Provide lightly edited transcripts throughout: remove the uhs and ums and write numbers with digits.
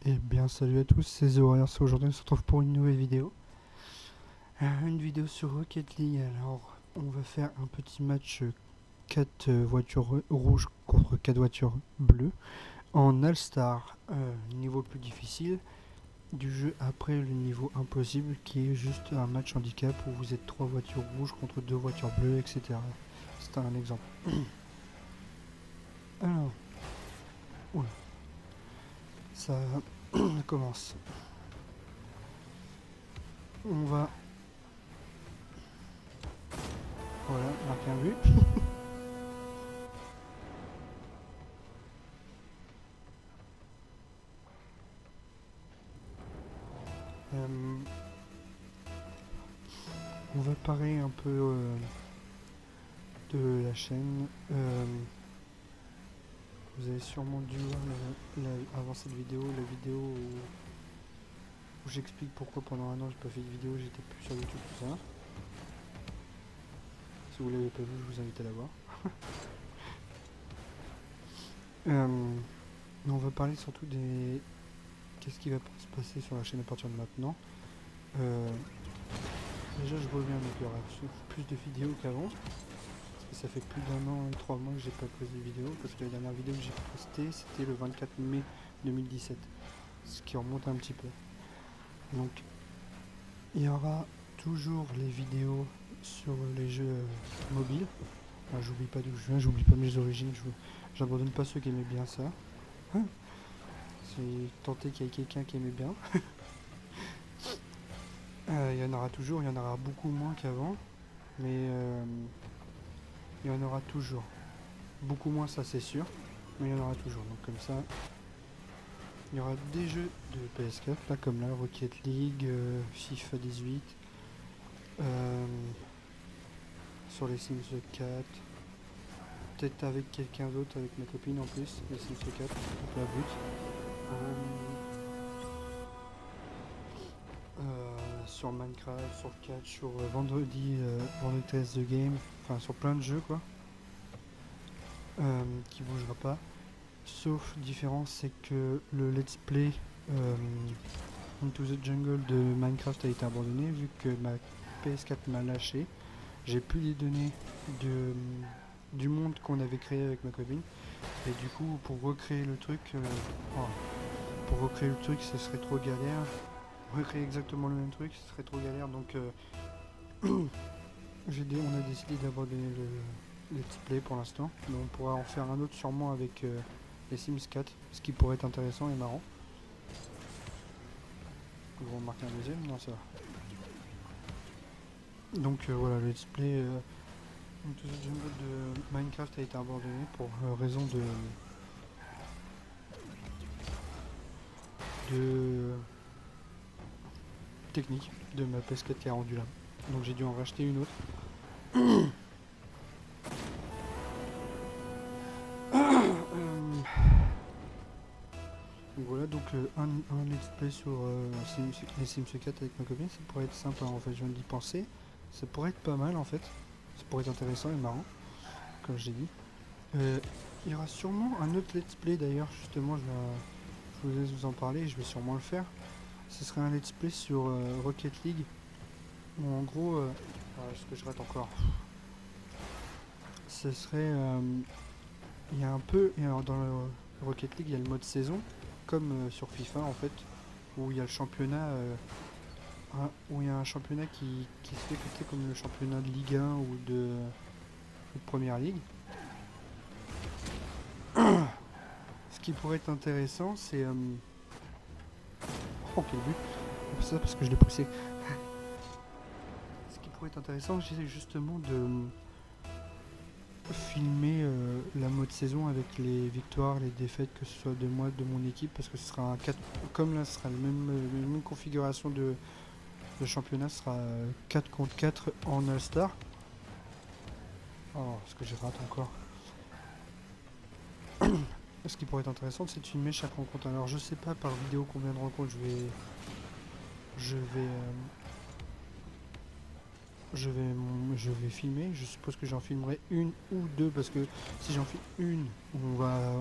Eh bien salut à tous, c'est The Warriors. Aujourd'hui on se retrouve pour une nouvelle vidéo. Une vidéo sur Rocket League. Alors on va faire un petit match 4 voitures rouges contre 4 voitures bleues en All-Star, niveau le plus difficile du jeu après le niveau impossible qui est juste un match handicap où vous êtes 3 voitures rouges contre 2 voitures bleues, etc. C'est un exemple. Alors, oula, ça commence. On va, voilà, marquer un but. Euh, on va parler un peu de la chaîne. Vous avez sûrement dû voir avant cette vidéo, la vidéo où j'explique pourquoi pendant un an j'ai pas fait de vidéo, j'étais plus sur YouTube, tout ça. Si vous l'avez pas vu, je vous invite à la voir. On va parler surtout des... Qu'est-ce qui va se passer sur la chaîne à partir de maintenant. Déjà je reviens, donc il y aura plus de vidéos qu'avant. Parce que ça fait plus d'un an et 3 mois que j'ai pas posté de vidéo. Parce que la dernière vidéo que j'ai postée c'était le 24 mai 2017. Ce qui remonte un petit peu. Donc il y aura toujours les vidéos sur les jeux mobiles. Enfin, j'oublie pas d'où je viens, j'oublie pas mes origines, j'abandonne pas ceux qui aimaient bien ça. C'est tenté qu'il y ait quelqu'un qui aimait bien. Il y en aura toujours, il y en aura beaucoup moins qu'avant, mais il y en aura toujours. Beaucoup moins, ça c'est sûr, mais il y en aura toujours. Donc comme ça, il y aura des jeux de PS4, là comme là, Rocket League, FIFA 18, sur les Sims 4, peut-être avec quelqu'un d'autre, avec ma copine en plus, les Sims 4, donc la but. Sur Minecraft, sur Catch, sur vendredi 13 The Game, enfin sur plein de jeux quoi, qui bougera pas. Sauf différence, c'est que le let's play Into the Jungle de Minecraft a été abandonné vu que ma PS4 m'a lâché. J'ai plus les données du monde qu'on avait créé avec ma copine. Et du coup, pour recréer le truc, ce serait trop galère. Recréer exactement le même truc, ce serait trop galère. Donc, on a décidé d'abandonner le let's play pour l'instant. Mais on pourra en faire un autre sûrement avec les Sims 4, ce qui pourrait être intéressant et marrant. Vous remarquez un deuxième? Non, ça va. Donc voilà, le let's play Into the Jungle de Minecraft a été abandonné pour raison de technique de ma PS4 qui a rendu là. Donc j'ai dû en racheter une autre. Donc voilà, donc un let's play sur les Sims 4 avec ma copine, ça pourrait être sympa en fait, je viens d'y penser. Ça pourrait être pas mal en fait, ça pourrait être intéressant et marrant, comme j'ai dit. Il y aura sûrement un autre let's play d'ailleurs, justement, je vous laisse vous en parler, je vais sûrement le faire. Ce serait un let's play sur Rocket League, où en gros, ce que je rate encore, ce serait, il y a un peu, dans le Rocket League, il y a le mode saison, comme sur FIFA en fait, où il y a le championnat, où il y a un championnat qui se fait côté comme le championnat de Ligue 1 ou de Première Ligue. Ce qui pourrait être intéressant, c'est... Oh, quel but! C'est ça parce que je l'ai poussé. Ce qui pourrait être intéressant, c'est justement de filmer la mode saison avec les victoires, les défaites, que ce soit de moi, de mon équipe, parce que ce sera un 4... Comme là, ce sera la même configuration de championnat, ce sera 4 contre 4 en All-Star. Oh, ce que j'ai raté encore. Ce qui pourrait être intéressant, c'est de filmer chaque rencontre. Alors je sais pas par vidéo combien de rencontres je vais je vais filmer. Je suppose que j'en filmerai une ou deux parce que si j'en filme une, on va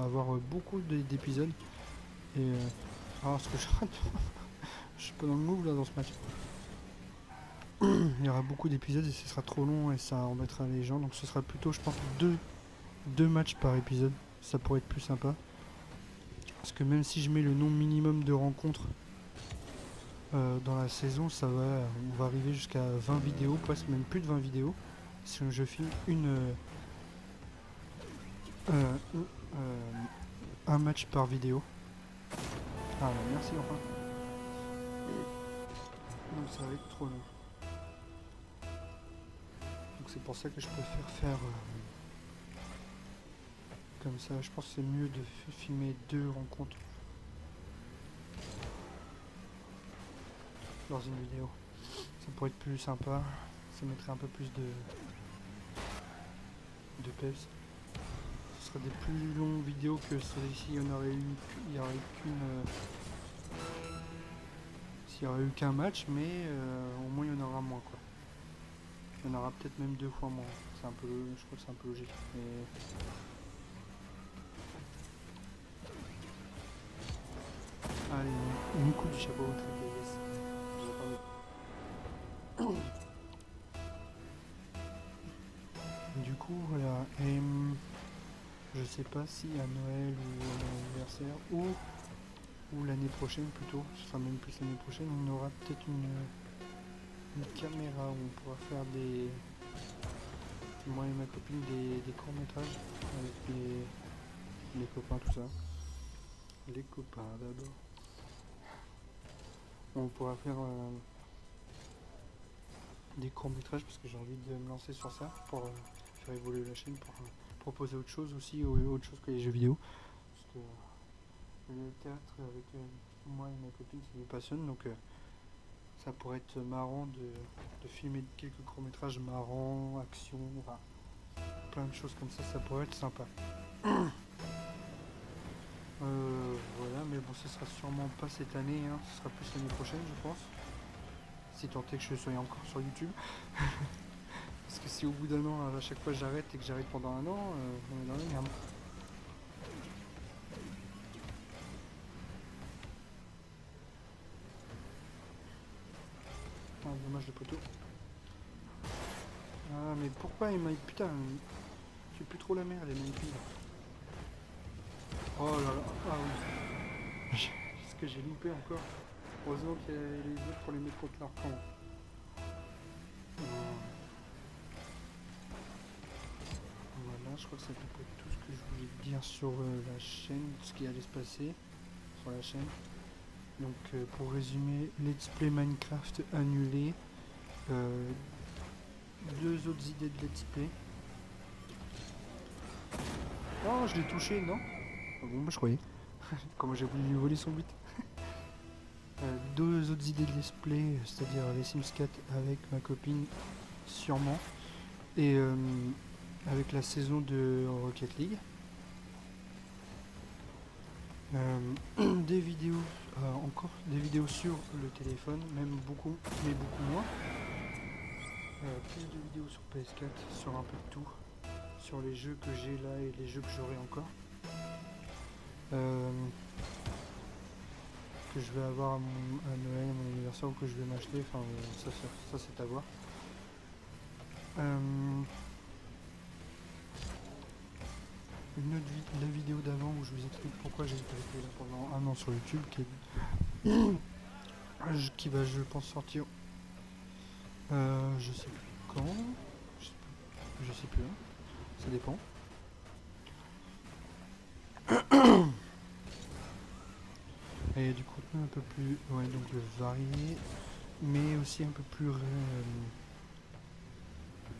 avoir beaucoup d'épisodes. Et alors ce que je rate, je suis pas dans le move là dans ce match. Il y aura beaucoup d'épisodes et ce sera trop long et ça embêtera les gens. Donc ce sera plutôt, je pense, deux matchs par épisode. Ça pourrait être plus sympa. Parce que même si je mets le nombre minimum de rencontres dans la saison, on va arriver jusqu'à 20 vidéos, presque même plus de 20 vidéos. Si je filme euh, un match par vidéo. Ah merci enfin. Donc ça va être trop long. Donc c'est pour ça que je préfère faire comme ça. Je pense que c'est mieux de filmer 2 rencontres dans une vidéo. Ça pourrait être plus sympa. Ça mettrait un peu plus de peps. Ce serait des plus longues vidéos que celle-ci. Il y aurait s'il y aurait eu qu'un match, mais au moins il y en aura moins quoi. Il y en aura peut-être même 2 fois moins. Je crois que c'est un peu logique. Mais... Allez, une coup du chapeau au traité, yes. Du coup, voilà. Et je sais pas si à Noël ou à mon anniversaire ou l'année prochaine plutôt, ce sera même plus l'année prochaine, on aura peut-être une caméra où on pourra faire moi et ma copine des courts-métrages avec les copains, tout ça. Les copains d'abord. On pourra faire des courts-métrages parce que j'ai envie de me lancer sur ça pour faire évoluer la chaîne, pour proposer autre chose aussi, autre chose que les jeux vidéo. Parce que le théâtre avec moi et ma copine ça nous passionne, donc ça pourrait être marrant de filmer quelques courts-métrages marrants, action, enfin plein de choses comme ça pourrait être sympa. Voilà, mais bon, ce sera sûrement pas cette année, hein, ce sera plus l'année prochaine, je pense. Si tant est que je sois encore sur YouTube. Parce que si au bout d'un an, à chaque fois j'arrête et que j'arrête pendant un an, on est dans la merde. Ah, dommage le poteau. Ah, mais pourquoi il m'a... Putain, j'ai plus trop la merde, les mains. Oh là là, ah oui. Qu'est-ce que j'ai loupé encore. Heureusement qu'il y a les autres pour les mettre contre leur camp. Voilà, je crois que c'est à peu près tout ce que je voulais dire sur la chaîne, ce qui allait se passer sur la chaîne. Donc pour résumer, Let's Play Minecraft annulé, 2 autres idées de Let's Play. Oh, je l'ai touché, non? Ah bon, bah je croyais. Comment j'ai voulu lui voler son but. 2 autres idées de Let's Play, c'est-à-dire les Sims 4 avec ma copine, sûrement. Et avec la saison de Rocket League. Des vidéos, encore des vidéos sur le téléphone, même beaucoup, mais beaucoup moins. Plus de vidéos sur PS4, sur un peu de tout, sur les jeux que j'ai là et les jeux que j'aurai encore. Que je vais avoir à Noël, à mon anniversaire ou que je vais m'acheter, enfin ça c'est à voir. La vidéo d'avant où je vous explique pourquoi j'ai été là pendant un an sur YouTube qui va je pense sortir je sais plus quand, je sais plus, hein. Ça dépend. Et du contenu un peu plus donc varié, mais aussi un peu plus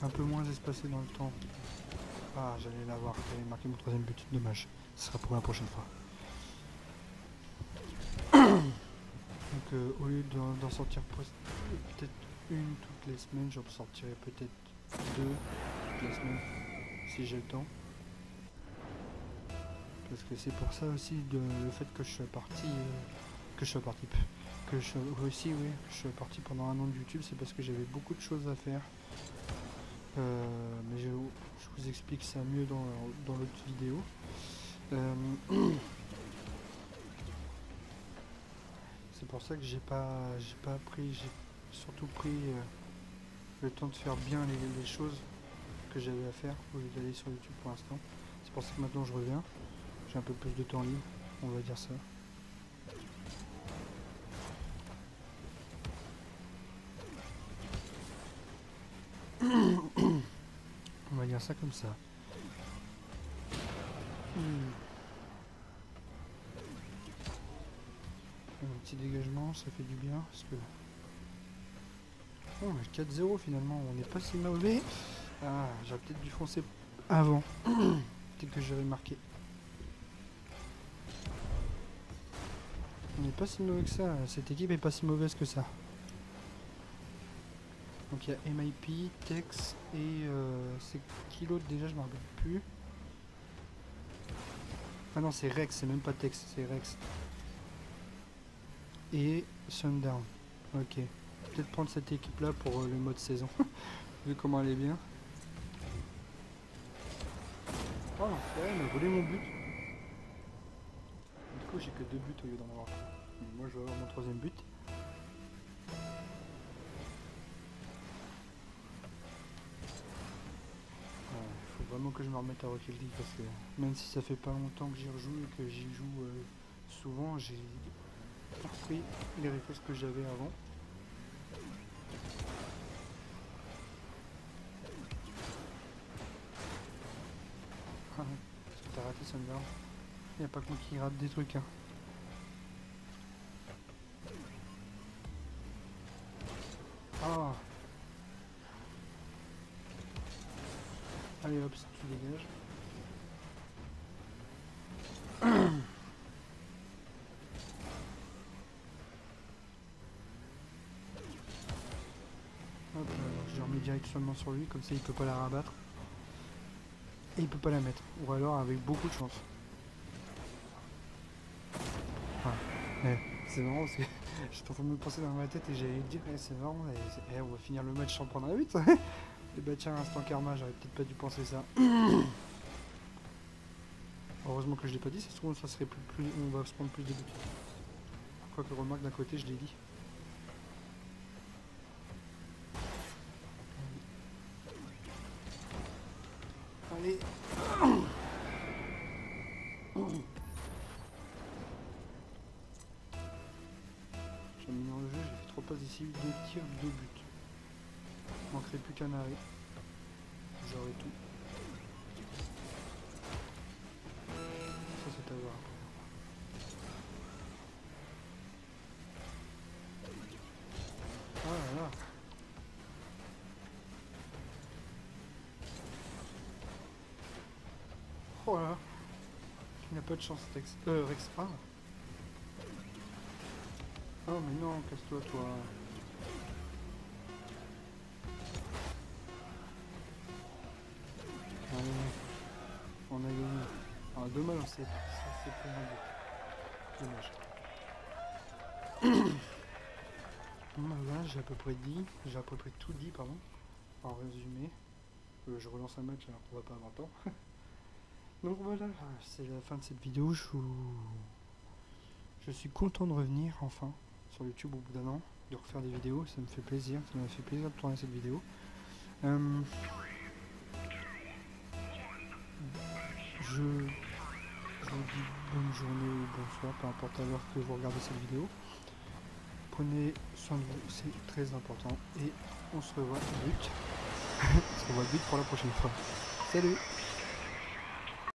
un peu moins espacé dans le temps. Ah, j'allais l'avoir, j'allais marquer mon 3ème but, dommage. Ce sera pour la prochaine fois. Donc au lieu d'en sortir peut-être une toutes les semaines, j'en sortirai peut-être 2 toutes les semaines si j'ai le temps. Parce que c'est pour ça aussi le fait que je sois parti, que je aussi, oui, je suis parti pendant un an de YouTube, c'est parce que j'avais beaucoup de choses à faire. Mais je vous explique ça mieux dans l'autre vidéo. C'est pour ça que j'ai pas appris, j'ai surtout pris le temps de faire bien les choses que j'avais à faire au lieu d'aller sur YouTube pour l'instant. C'est pour ça que maintenant je reviens. J'ai un peu plus de temps libre, on va dire ça. On va dire ça comme ça. Un petit dégagement, ça fait du bien parce que... Oh, 4-0 finalement, on n'est pas si mauvais. Ah, j'aurais peut-être dû foncer avant. Peut-être que j'avais marqué. On n'est pas si mauvais que ça, cette équipe est pas si mauvaise que ça. Donc il y a MIP, Tex et c'est qui l'autre déjà, je me rappelle plus. Ah non, c'est Rex, c'est même pas Tex, c'est Rex. Et Sundown. Ok. Peut-être prendre cette équipe là pour le mode saison. Vu comment elle est bien. Oh, ouais, il m'a volé mon but. Du coup, j'ai que 2 buts au lieu d'en avoir. Mais moi, je vais avoir mon 3e but. Il faut vraiment que je me remette à Rocket League parce que même si ça fait pas longtemps que j'y rejoue et que j'y joue souvent, j'ai pas repris les réflexes que j'avais avant. Parce que t'as raté Sundown. Il n'y a pas que moi qui rate des trucs. Hein. Ah. Allez hop, tu dégages. Hop, je remets directement sur lui, comme ça il peut pas la rabattre. Et il peut pas la mettre. Ou alors avec beaucoup de chance. Ah, c'est marrant parce que j'étais en train de me penser dans ma tête et j'allais dire c'est marrant, on va finir le match sans prendre un 8. Et bah tiens, instant karma, j'aurais peut-être pas dû penser ça. Heureusement que je l'ai pas dit, ça se trouve ça serait plus, on va se prendre plus de buts. Quoique remarque d'un côté je l'ai dit. Allez. J'améliore le jeu, j'ai fait 3 passes ici, 2 tirs, 2 buts. Il manquerait plus qu'un arrêt. J'aurai tout. Ça c'est à voir. Ah là là. Oh là là. Il n'a pas de chance, Rex. Ah. Oh mais non, casse-toi toi. Allez, on a gagné. Ah dommage, c'est pour un but. Dommage. Bon, là j'ai à peu près tout dit, pardon. En résumé, je relance un match alors qu'on va pas avoir le temps. Donc voilà, c'est la fin de cette vidéo. Je suis content de revenir enfin sur YouTube au bout d'un an, de refaire des vidéos, ça me fait plaisir, ça m'a fait plaisir de tourner cette vidéo. Je vous dis bonne journée ou bonsoir, peu importe à l'heure que vous regardez cette vidéo. Prenez soin de vous, c'est très important. Et on se revoit but. On se revoit but pour la prochaine fois. Salut!